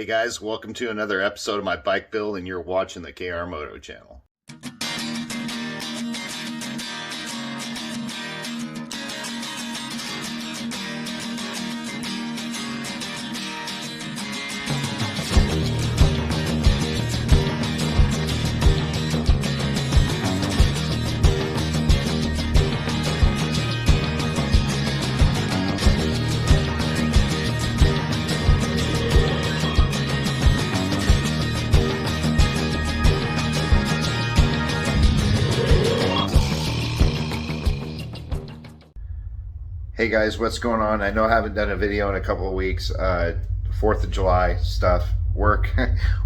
Hey guys, welcome to another episode of my bike build, and you're watching the KR Moto channel. Hey guys, what's going on? I know I haven't done a video in a couple of weeks. 4th of July stuff, work,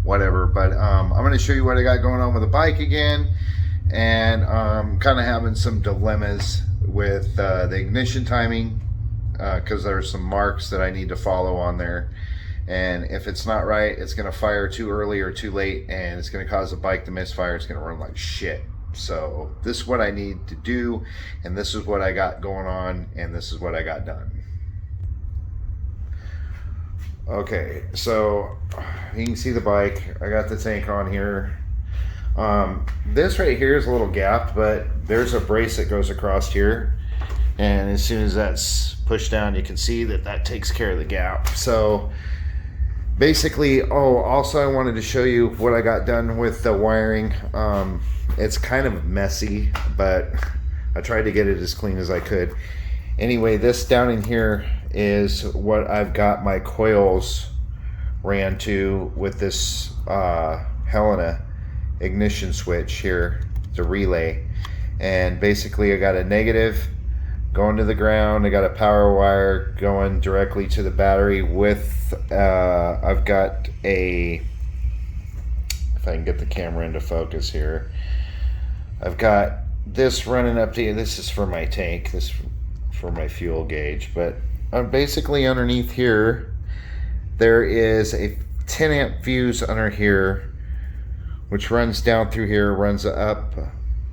whatever. But I'm going to show you what I got going on with the bike again. And kind of having some dilemmas with the ignition timing because there's some marks that I need to follow on there. And if it's not right, it's going to fire too early or too late, and it's going to cause the bike to misfire. It's going to run like shit. So this is what I need to do, and this is what I got going on, and this is what I got done. Okay, so you can see the bike. I got the tank on here. This right here is a little gapped, but there's a brace that goes across here, and as soon as that's pushed down, you can see that that takes care of the gap. So basically, also I wanted to show you what I got done with the wiring. It's kind of messy, but I tried to get it as clean as I could. Anyway, this down in here is what I've got my coils ran to with this Helena ignition switch here, the relay. And basically I got a negative going to the ground. I got a power wire going directly to the battery with, I've got a, if I can get the camera into focus here, I've got this running up to, this is for my tank, this is for my fuel gauge, but basically underneath here, there is a 10 amp fuse under here, which runs down through here, runs up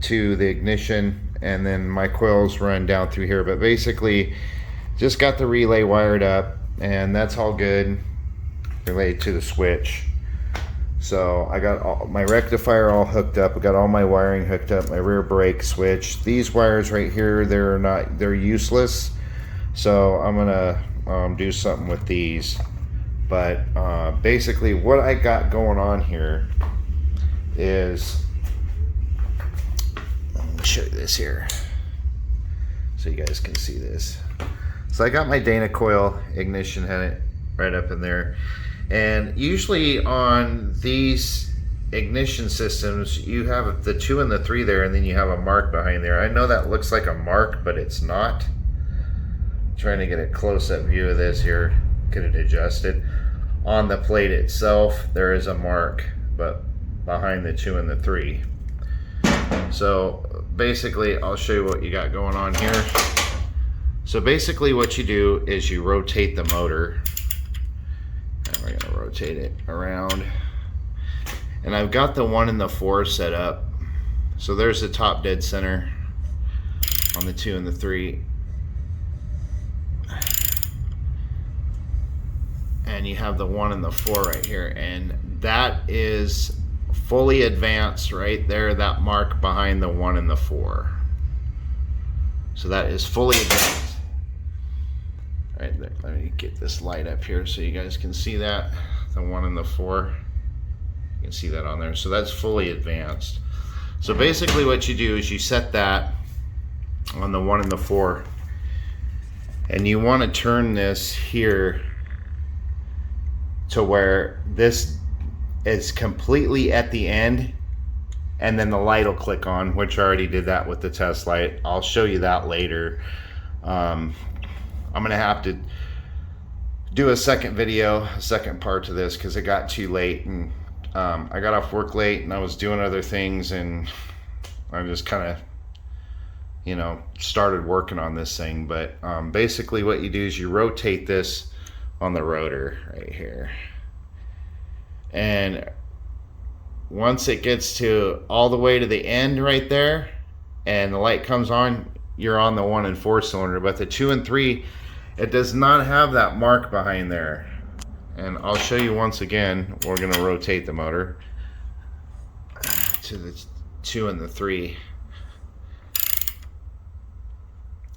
to the ignition, and then my coils run down through here. But basically, just got the relay wired up, and that's all good, related to the switch. So I got all, my rectifier all hooked up. I got all my wiring hooked up, my rear brake switch. These wires right here, they're useless. So I'm gonna do something with these. But basically what I got going on here is, let me show you this here so you guys can see this. So I got my Dana coil ignition head right up in there. And usually on these ignition systems, you have the 2 and the 3 there, and then you have a mark behind there. I know that looks like a mark, but it's not. I'm trying to get a close-up view of this here. Get it adjusted. On the plate itself, there is a mark, but behind the 2 and the 3. So basically, I'll show you what you got going on here. So basically what you do is you rotate the motor. And we're gonna rotate it around. And I've got the 1 and the 4 set up. So there's the top dead center on the 2 and the 3. And you have the 1 and the 4 right here. And that is fully advanced right there, that mark behind the 1 and the 4. So that is fully advanced. Right there. Let me get this light up here so you guys can see that, the 1 and the 4. You can see that on there. So that's fully advanced. So basically what you do is you set that on the 1 and the 4, and you want to turn this here to where this is completely at the end, and then the light will click on, which I already did that with the test light. I'll show you that later. I'm gonna have to do a second video, a second part to this, because it got too late, and I got off work late and I was doing other things, and I just kind of, you know, started working on this thing. But basically what you do is you rotate this on the rotor right here, and once it gets to all the way to the end right there and the light comes on, you're on the 1 and 4 cylinder. But the 2 and 3, it does not have that mark behind there. and I'll show you once again. We're going to rotate the motor to the 2 and the 3.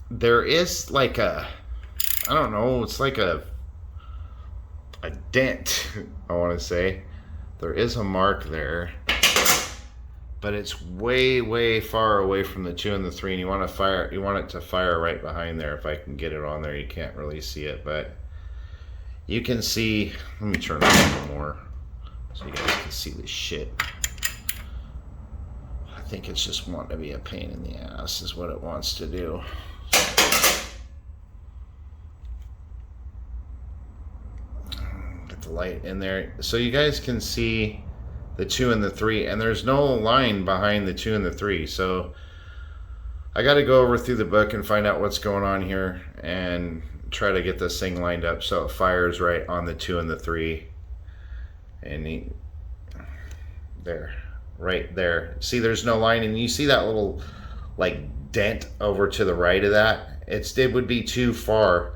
There is like a, I don't know, it's like a dent, I want to say. There is a mark there, but it's way far away from the 2 and the 3, and you want it to fire right behind there. If I can get it on there, you can't really see it, but you can see. Let me turn it on a little more so you guys can see this shit. I think it's just wanting to be a pain in the ass is what it wants to do. Get the light in there so you guys can see the 2 and the 3, and there's no line behind the 2 and the 3, so I got to go over through the book and find out what's going on here and try to get this thing lined up so it fires right on the 2 and the 3. And there, right there, see there's no line, and you see that little like dent over to the right of that. It would be too far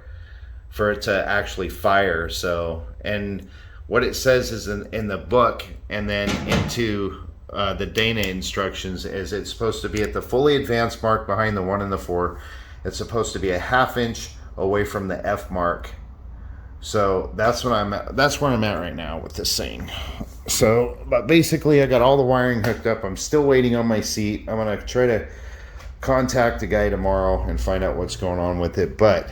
for it to actually fire. So, and what it says is in the book and then into the Dana instructions is it's supposed to be at the fully advanced mark behind the 1 and the 4. It's supposed to be a 1/2 inch away from the F mark. So that's where I'm at right now with this thing. So, but basically I got all the wiring hooked up. I'm still waiting on my seat. I'm gonna try to contact the guy tomorrow and find out what's going on with it. But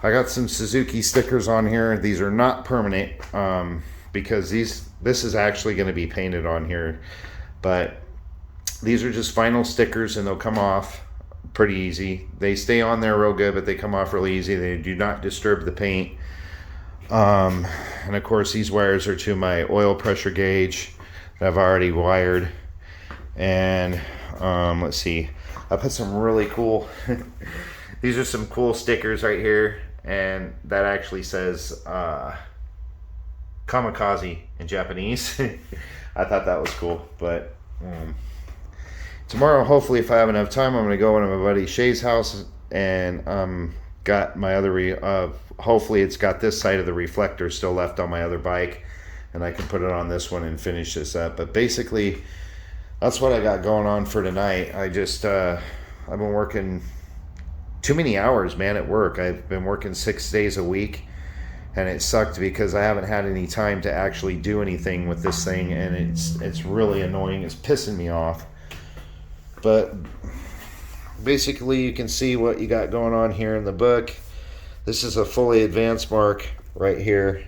I got some Suzuki stickers on here. These are not permanent because this is actually going to be painted on here, but these are just vinyl stickers and they'll come off pretty easy. They stay on there real good, but they come off really easy. They do not disturb the paint. And of course these wires are to my oil pressure gauge that I've already wired. And let's see, I put some really cool these are some cool stickers right here, and that actually says kamikaze in Japanese. I thought that was cool. But tomorrow, hopefully, if I have enough time, I'm going to go into my buddy Shay's house and got my other hopefully it's got this side of the reflector still left on my other bike, and I can put it on this one and finish this up. But basically that's what I got going on for tonight. I just I've been working too many hours, man, at work. I've been working 6 days a week, and it sucked because I haven't had any time to actually do anything with this thing, and it's really annoying. It's pissing me off. But basically you can see what you got going on here in the book. This is a fully advanced mark right here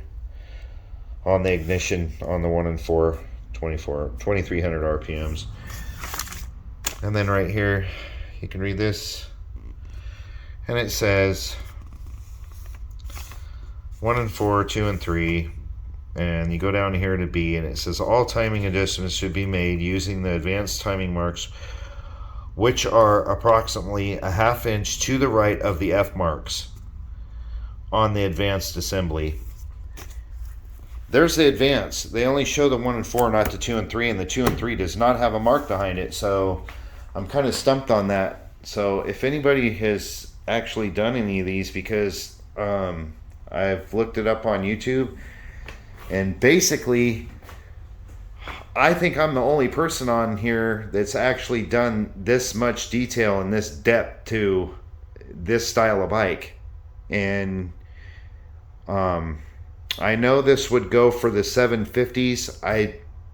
on the ignition on the 1 and 4 2300 RPMs. And then right here you can read this, and it says 1 and 4, 2 and 3, and you go down here to B, and it says all timing adjustments should be made using the advanced timing marks, which are approximately a 1/2 inch to the right of the F marks on the advanced assembly. There's the advanced. They only show the 1 and 4, not the 2 and 3, and the 2 and 3 does not have a mark behind it, so I'm kind of stumped on that. So if anybody has actually done any of these, because I've looked it up on YouTube, and basically I think I'm the only person on here that's actually done this much detail and this depth to this style of bike. And I know this would go for the 750s.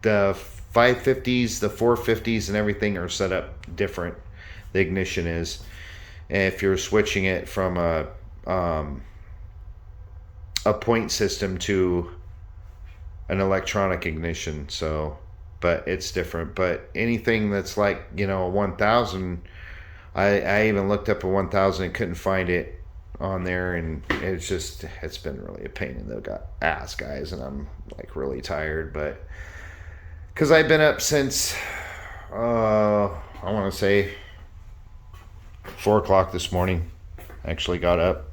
The 550s, the 450s, and everything are set up different. The ignition is, if you're switching it from a point system to an electronic ignition. So, but it's different. But anything that's like, you know, a 1000, I even looked up a 1000 and couldn't find it on there, and it's been really a pain in the ass, guys, and I'm like really tired. But because I've been up since I want to say 4 o'clock this morning. I actually got up,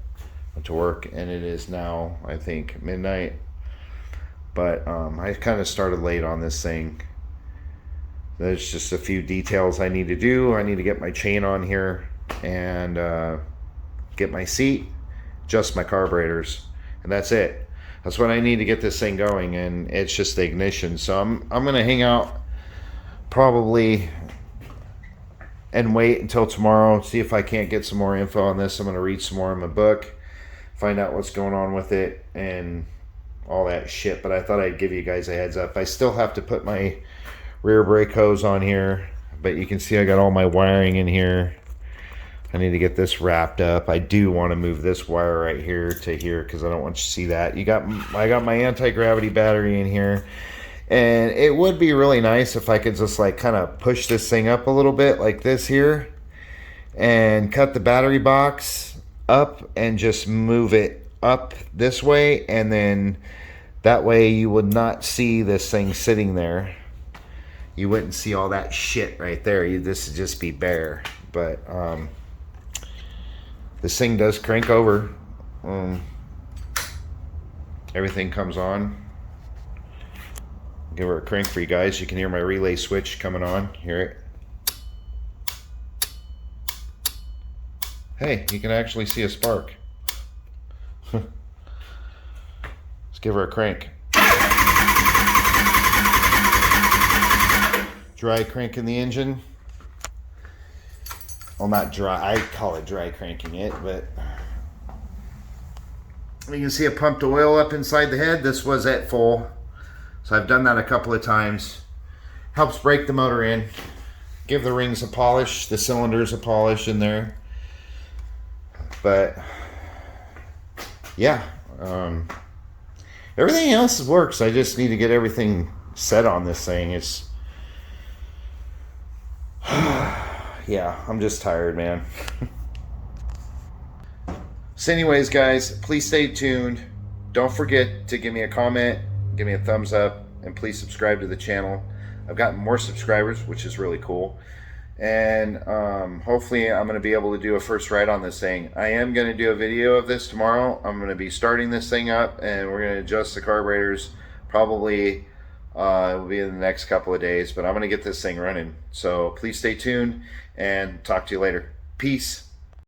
went to work, and it is now, I think, midnight. But I kind of started late on this thing. There's just a few details I need to do. I need to get my chain on here and get my seat, adjust my carburetors, and that's it. That's what I need to get this thing going, and it's just the ignition. So I'm gonna hang out probably and wait until tomorrow, see if I can't get some more info on this. I'm gonna read some more in my book, find out what's going on with it and all that shit. But I thought I'd give you guys a heads up. I still have to put my rear brake hose on here, but you can see I got all my wiring in here. I need to get this wrapped up. I do want to move this wire right here to here because I don't want you to see that. I got my anti-gravity battery in here, and it would be really nice if I could just like kind of push this thing up a little bit like this here and cut the battery box up and just move it up this way, and then that way you would not see this thing sitting there. You wouldn't see all that shit right there. This would just be bare. But this thing does crank over. Everything comes on. Give her a crank for you guys. You can hear my relay switch coming on. Hear it? Hey, you can actually see a spark. Let's give her a crank. Dry cranking the engine. Well, not dry. I call it dry cranking it, but you can see it pumped oil up inside the head. This was at full, so I've done that a couple of times. Helps break the motor in, give the rings a polish, the cylinders a polish in there. But yeah, everything else works. I just need to get everything set on this thing. It's yeah, I'm just tired, man. So anyways, guys, please stay tuned. Don't forget to give me a comment, give me a thumbs up, and please subscribe to the channel. I've gotten more subscribers, which is really cool. And hopefully I'm going to be able to do a first ride on this thing. I am going to do a video of this tomorrow. I'm going to be starting this thing up, and we're going to adjust the carburetors. Probably it will be in the next couple of days, but I'm going to get this thing running. So please stay tuned, and talk to you later. Peace.